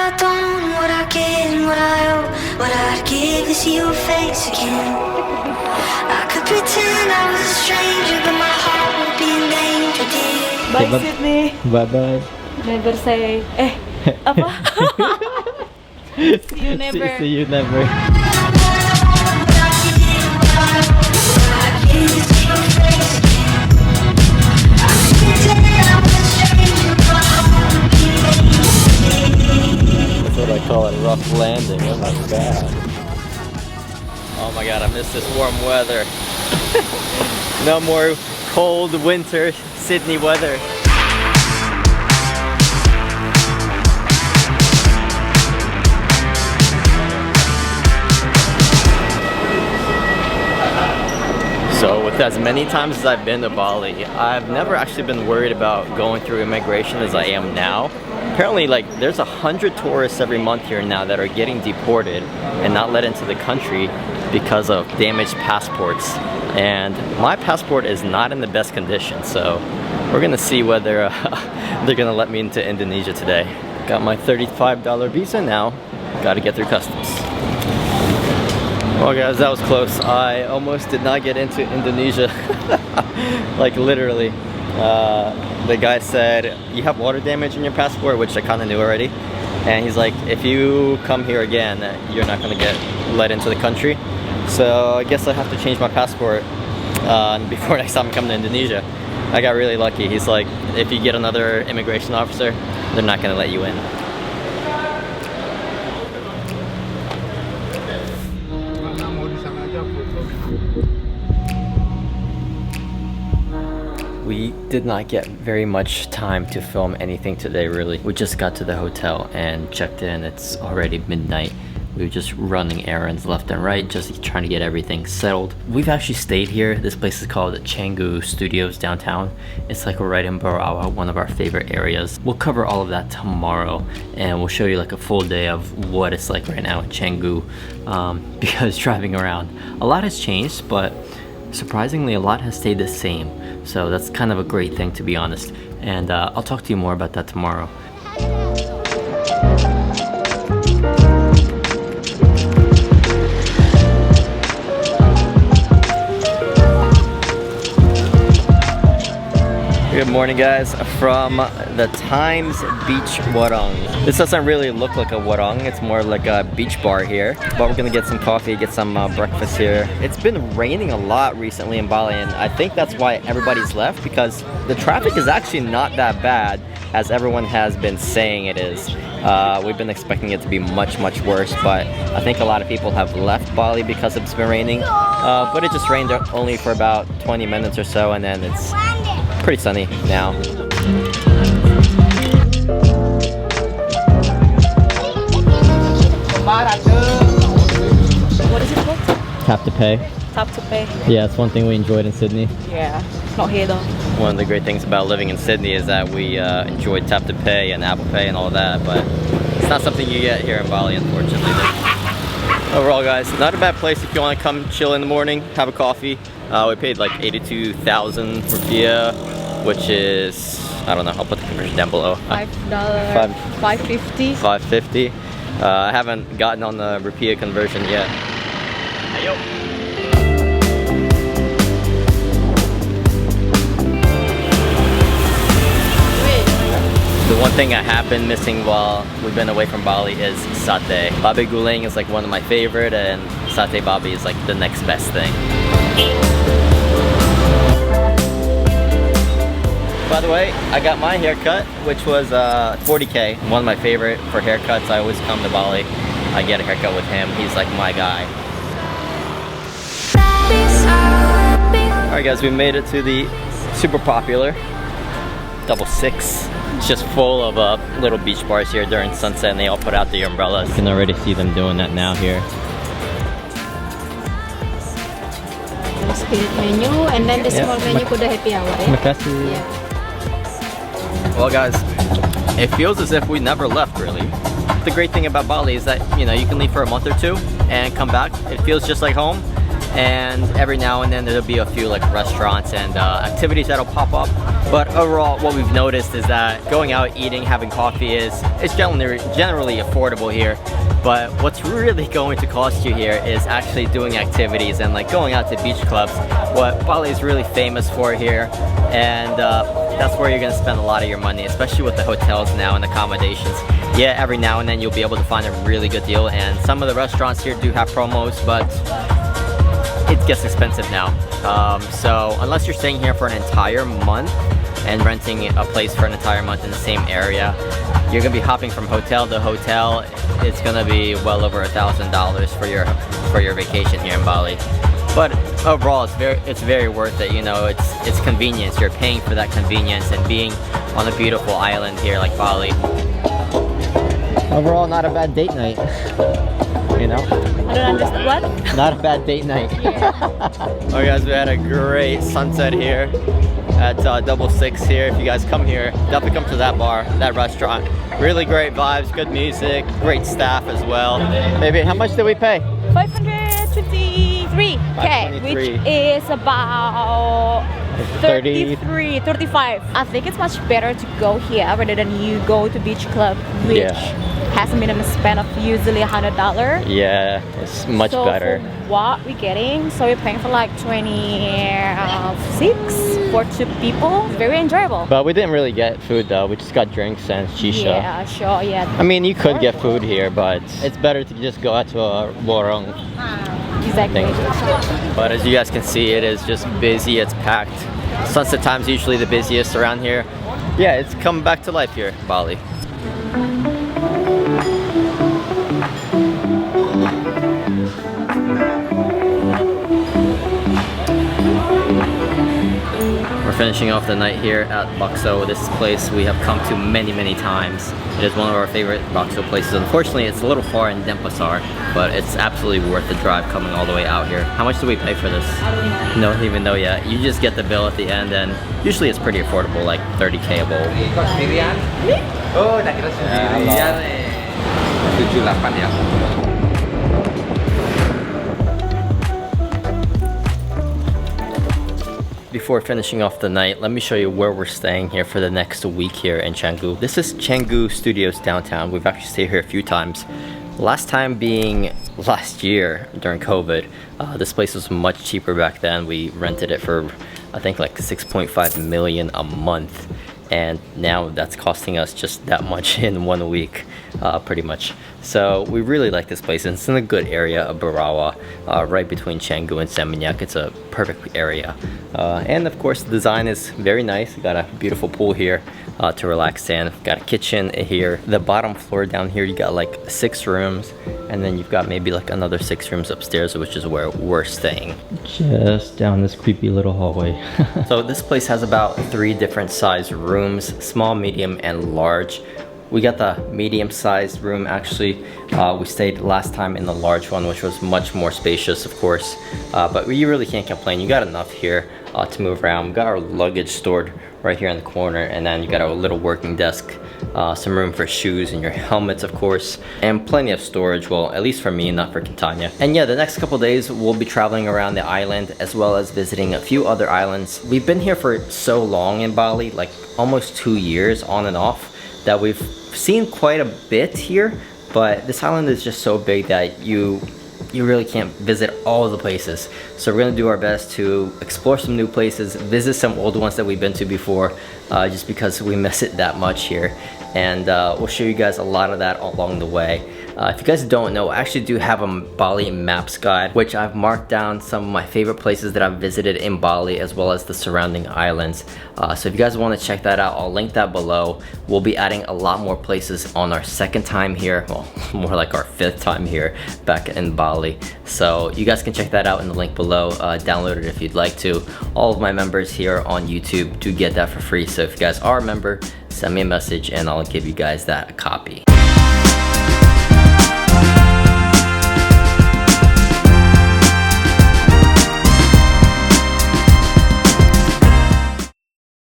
I don't, what I get and what I owe. What I'd give to see your face again. I could pretend I was a stranger, but my heart would be in danger, dear. Bye, Sydney. Bye-bye. Never say, apa? See you never. See you never. That's what I call a rough landing. Oh my god. Oh my god, I miss this warm weather. No more cold winter Sydney weather. So with as many times as I've been to Bali, I've never actually been worried about going through immigration as I am now. Apparently, like, there's 100 tourists every month here now that are getting deported and not let into the country because of damaged passports. And my passport is not in the best condition, so we're gonna see whether they're gonna let me into Indonesia today. Got my $35 visa now, gotta get through customs. Well guys, that was close. I almost did not get into Indonesia. Like literally. The guy said, you have water damage in your passport, which I kind of knew already. And he's like, if you come here again, you're not gonna get let into the country. So I guess I have to change my passport before next time I come to Indonesia. I got really lucky. He's like, if you get another immigration officer, they're not gonna let you in. We did not get very much time to film anything today, really. We just got to the hotel and checked in. It's already midnight. We were just running errands left and right, just trying to get everything settled. We've actually stayed here. This place is called Canggu Studios downtown. It's like right in Barawa, one of our favorite areas. We'll cover all of that tomorrow, and we'll show you like a full day of what it's like right now in Canggu, because driving around, a lot has changed, but surprisingly a lot has stayed the same. So that's kind of a great thing, to be honest. And I'll talk to you more about that tomorrow. Good morning guys, from the Times Beach Warung. This doesn't really look like a warung, it's more like a beach bar here. But we're gonna get some coffee, get some breakfast here. It's been raining a lot recently in Bali, and I think that's why everybody's left, because the traffic is actually not that bad as everyone has been saying it is. We've been expecting it to be much worse, but I think a lot of people have left Bali because it's been raining. But it just rained only for about 20 minutes or so, and then it's pretty sunny now. What is it called? Tap to pay. Tap to pay. Yeah, it's one thing we enjoyed in Sydney. Yeah, not here though. One of the great things about living in Sydney is that we enjoyed Tap to Pay and Apple Pay and all that, but it's not something you get here in Bali, unfortunately. Overall guys, not a bad place if you want to come chill in the morning, have a coffee. We paid like 82,000 rupiah, which is, I don't know, I'll put the conversion down below. $5.50. $5.50. I haven't gotten on the rupiah conversion yet. Ayo. The one thing I have been missing while we've been away from Bali is satay. Babi guling is like one of my favorite, and satay babi is like the next best thing. By the way, I got my haircut, which was 40K. One of my favorite for haircuts. I always come to Bali, I get a haircut with him. He's like my guy. Alright guys, we made it to the super popular 66. It's just full of little beach bars here during sunset, and they all put out the umbrellas. You can already see them doing that now here. Spirit menu, and then the small menu for the happy hour. Makasih. Yeah. Well guys, it feels as if we never left really. The great thing about Bali is that, you know, you can leave for a month or two and come back. It feels just like home. and every now and then there'll be a few like restaurants and activities that'll pop up. But overall, what we've noticed is that going out, eating, having coffee it's generally affordable here. But what's really going to cost you here is actually doing activities and like going out to beach clubs, what Bali is really famous for here. And that's where you're gonna spend a lot of your money, especially with the hotels now and accommodations. Yeah, every now and then you'll be able to find a really good deal, and some of the restaurants here do have promos, but it gets expensive now. So unless you're staying here for an entire month and renting a place for an entire month in the same area, you're gonna be hopping from hotel to hotel. It's gonna be well over $1,000 for your vacation here in Bali. But overall, it's very worth it. You know, it's convenience. You're paying for that convenience and being on a beautiful island here like Bali. Overall, not a bad date night. You know? I don't understand what? Not a bad date night. Yeah. Alright guys, we had a great sunset here at 66 here. If you guys come here, definitely come to that bar, that restaurant. Really great vibes, good music, great staff as well. Baby, how much did we pay? 523k, which is about 35. I think it's much better to go here rather than you go to beach club, which has a minimum spend of usually $100. Yeah, it's much better. For what we're getting, so we're paying for like 26 for 2 people. It's very enjoyable. But we didn't really get food though. We just got drinks and shisha. Yeah, sure, yeah. I mean, you could get food here, but it's better to just go out to a warung. Exactly. But as you guys can see, it is just busy, it's packed. Sunset time's usually the busiest around here. Yeah, it's coming back to life here, Bali. We're finishing off the night here at Bakso. This place we have come to many times. It is one of our favorite Bakso places. Unfortunately, it's a little far in Denpasar, but it's absolutely worth the drive coming all the way out here. How much do we pay for this? No, don't even know yet. You just get the bill at the end, and usually it's pretty affordable, like 30k a bowl. Oh, nak kira sendirian 78 ya. Before finishing off the night, let me show you where we're staying here for the next week here in Canggu. This is Canggu Studios downtown. We've actually stayed here a few times. Last time being last year during COVID. This place was much cheaper back then. We rented it for I think like 6.5 million a month. And now that's costing us just that much in 1 week, pretty much. So we really like this place, and it's in a good area of Barawa, right between Canggu and Seminyak. It's a perfect area. And of course the design is very nice. We got a beautiful pool here to relax in. Got a kitchen here. The bottom floor down here, you got like 6 rooms, and then you've got maybe like another 6 rooms upstairs, which is where we're staying. Just down this creepy little hallway. So this place has about 3 different size rooms, small, medium, and large. We got the medium-sized room actually. We stayed last time in the large one, which was much more spacious, of course. But you really can't complain. You got enough here to move around. We got our luggage stored right here in the corner, and then you got our little working desk, some room for shoes and your helmets, of course, and plenty of storage. Well, at least for me, not for Catania. And yeah, the next couple days we'll be traveling around the island as well as visiting a few other islands. We've been here for so long in Bali, like almost 2 years on and off, that we've seen quite a bit here, but this island is just so big that you really can't visit all the places. So we're gonna do our best to explore some new places, visit some old ones that we've been to before, just because we miss it that much here. And we'll show you guys a lot of that along the way. If you guys don't know, I actually do have a Bali maps guide, which I've marked down some of my favorite places that I've visited in Bali, as well as the surrounding islands. So if you guys want to check that out, I'll link that below. We'll be adding a lot more places on our 2nd time here, well, more like our 5th time here back in Bali. So you guys can check that out in the link below. Download it if you'd like to. All of my members here on YouTube do get that for free. So if you guys are a member, send me a message and I'll give you guys that copy.